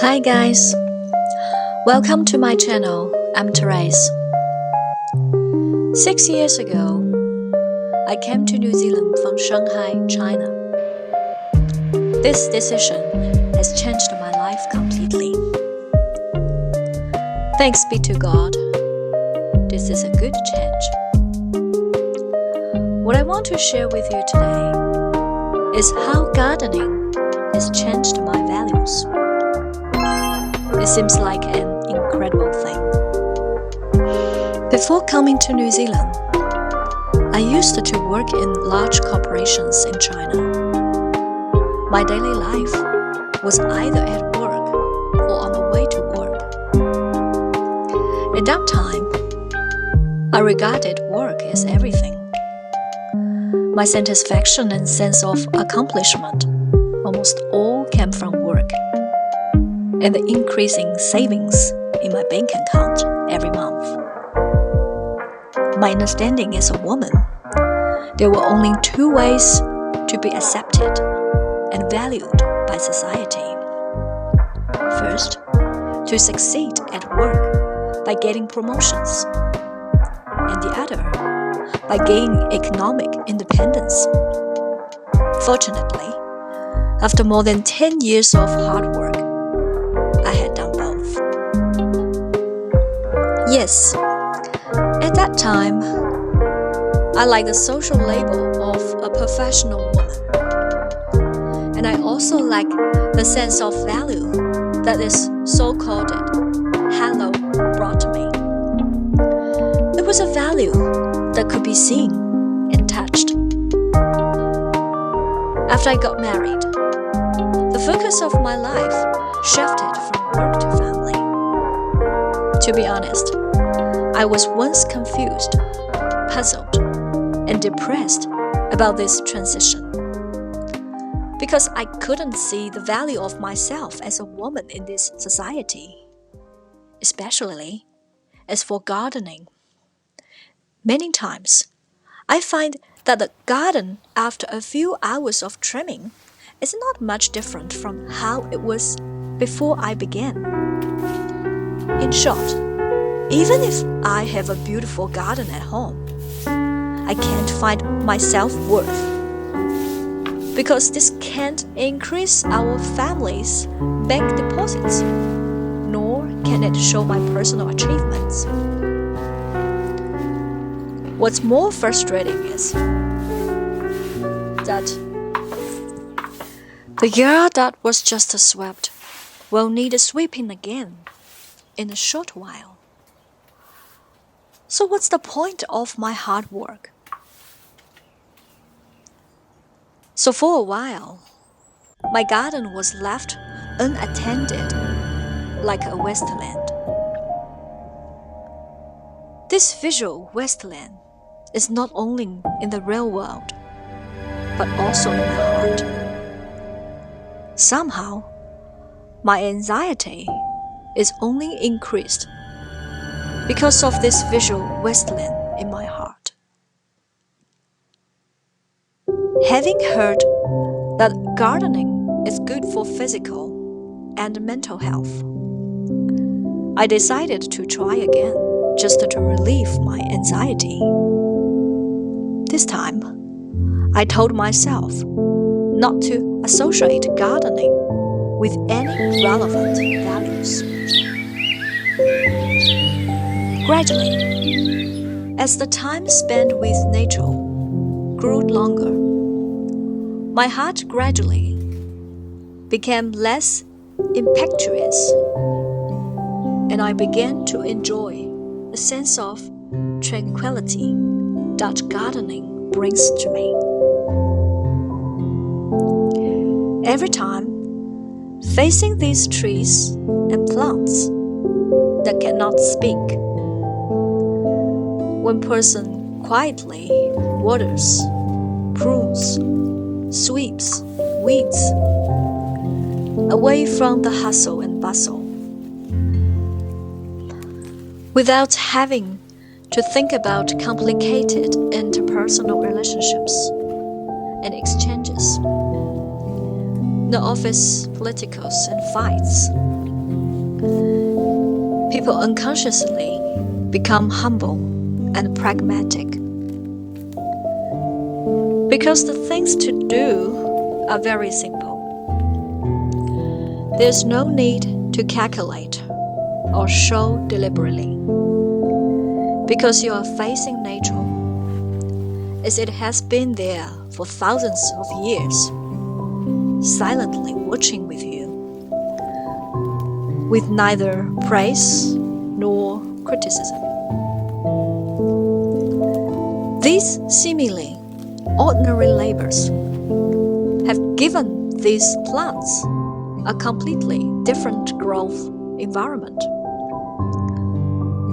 Hi guys, welcome to my channel. I'm Therese. 6 years ago, I came to New Zealand from Shanghai, China. This decision has changed my life completely. Thanks be to God, this is a good change. What I want to share with you today is how gardening has changed my values. It seems like an incredible thing. Before coming to New Zealand, I used to work in large corporations in China. My daily life was either at work or on the way to work. At that time, I regarded work as everything. My satisfaction and sense of accomplishment almost all came from work, and the increasing savings in my bank account every month. My understanding as a woman, there were only two ways to be accepted and valued by society. First, to succeed at work by getting promotions, and the other by gaining economic independence. Fortunately, after more than 10 years of hard work, I had done both. Yes, at that time, I liked the social label of a professional woman. And I also liked the sense of value that this so-called halo brought me. It was a value that could be seen and touched. After I got married, the focus of my life shifted from work to family. To be honest, I was once confused, puzzled, and depressed about this transition because I couldn't see the value of myself as a woman in this society, especially as for gardening. Many times, I find that the garden after a few hours of trimming is not much different from how it was before I began. In short, even if I have a beautiful garden at home, I can't find my self-worth because this can't increase our family's bank deposits, nor can it show my personal achievements. What's more frustrating is that the yard that was just swept will need sweeping again in a short while. So what's the point of my hard work? So for a while, my garden was left unattended like a wasteland. This visual wasteland is not only in the real world, but also in my heart. Somehow, my anxiety is only increased because of this visual wasteland in my heart. Having heard that gardening is good for physical and mental health, I decided to try again just to relieve my anxiety. This time, I told myself not to associate gardening with any relevant values. Gradually, as the time spent with nature grew longer, my heart gradually became less impetuous, and I began to enjoy the sense of tranquility that gardening brings to me. Every time, facing these trees and plants that cannot speak, one person quietly waters, prunes, sweeps, weeds, away from the hustle and bustle, without having to think about complicated interpersonal relationships and exchanges, the office politicals and fights, people unconsciously become humble and pragmatic. Because the things to do are very simple. There's no need to calculate or show deliberately. Because you are facing nature, as it has been there for thousands of years, silently watching with you, with neither praise nor criticism. These seemingly ordinary labors have given these plants a completely different growth environment.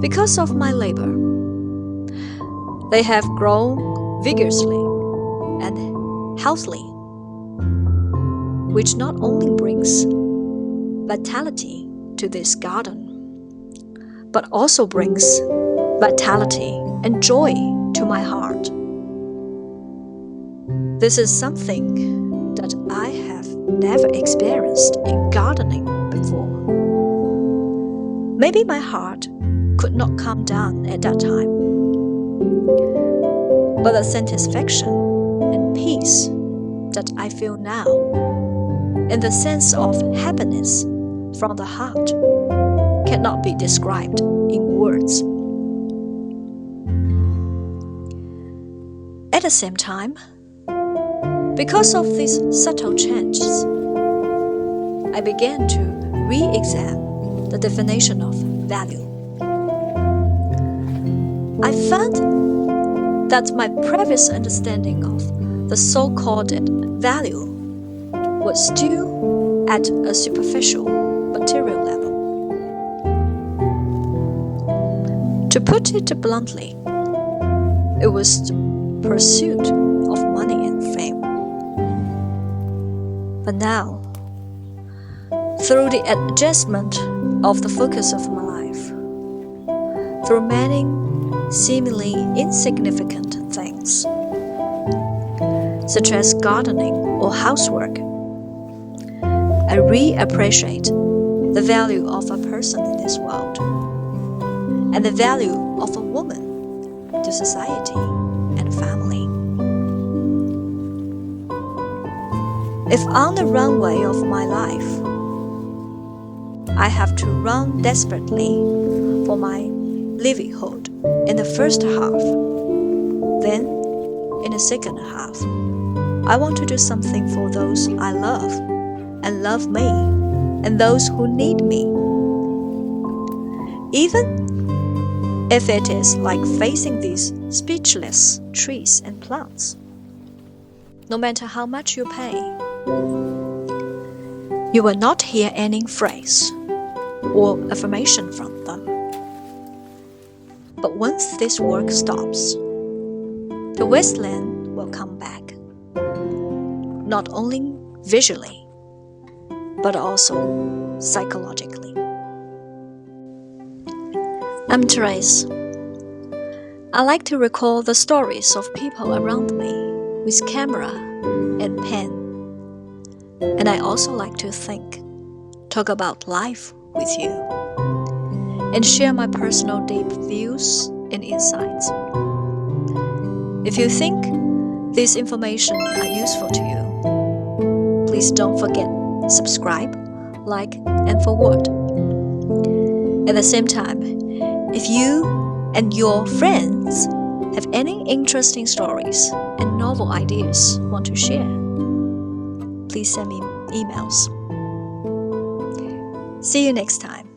Because of my labor, they have grown vigorously and healthily, which not only brings vitality to this garden, but also brings vitality and joy to my heart. This is something that I have never experienced in gardening before. Maybe my heart could not calm down at that time, but the satisfaction and peace that I feel now, and the sense of happiness from the heart, cannot be described in words. At the same time, because of these subtle changes, I began to re-examine the definition of value. I found that my previous understanding of the so-called value was still at a superficial material level. To put it bluntly, it was the pursuit of money and fame. But now, through the adjustment of the focus of my life, through many seemingly insignificant things, such as gardening or housework, I reappreciate the value of a person in this world, and the value of a woman to society and family. If on the runway of my life, I have to run desperately for my livelihood in the first half, then in the second half, I want to do something for those I love and love me, and those who need me. Even if it is like facing these speechless trees and plants. No matter how much you pay, you will not hear any phrase or affirmation from them. But once this work stops, the wasteland will come back, not only visually, but also psychologically. I'm Therese. I like to recall the stories of people around me with camera and pen. And I also like to think, talk about life with you, and share my personal deep views and insights. If you think this information are useful to you, please don't forget subscribe, like, and forward. At the same time, if you and your friends have any interesting stories and novel ideas want to share, please send me emails. See you next time.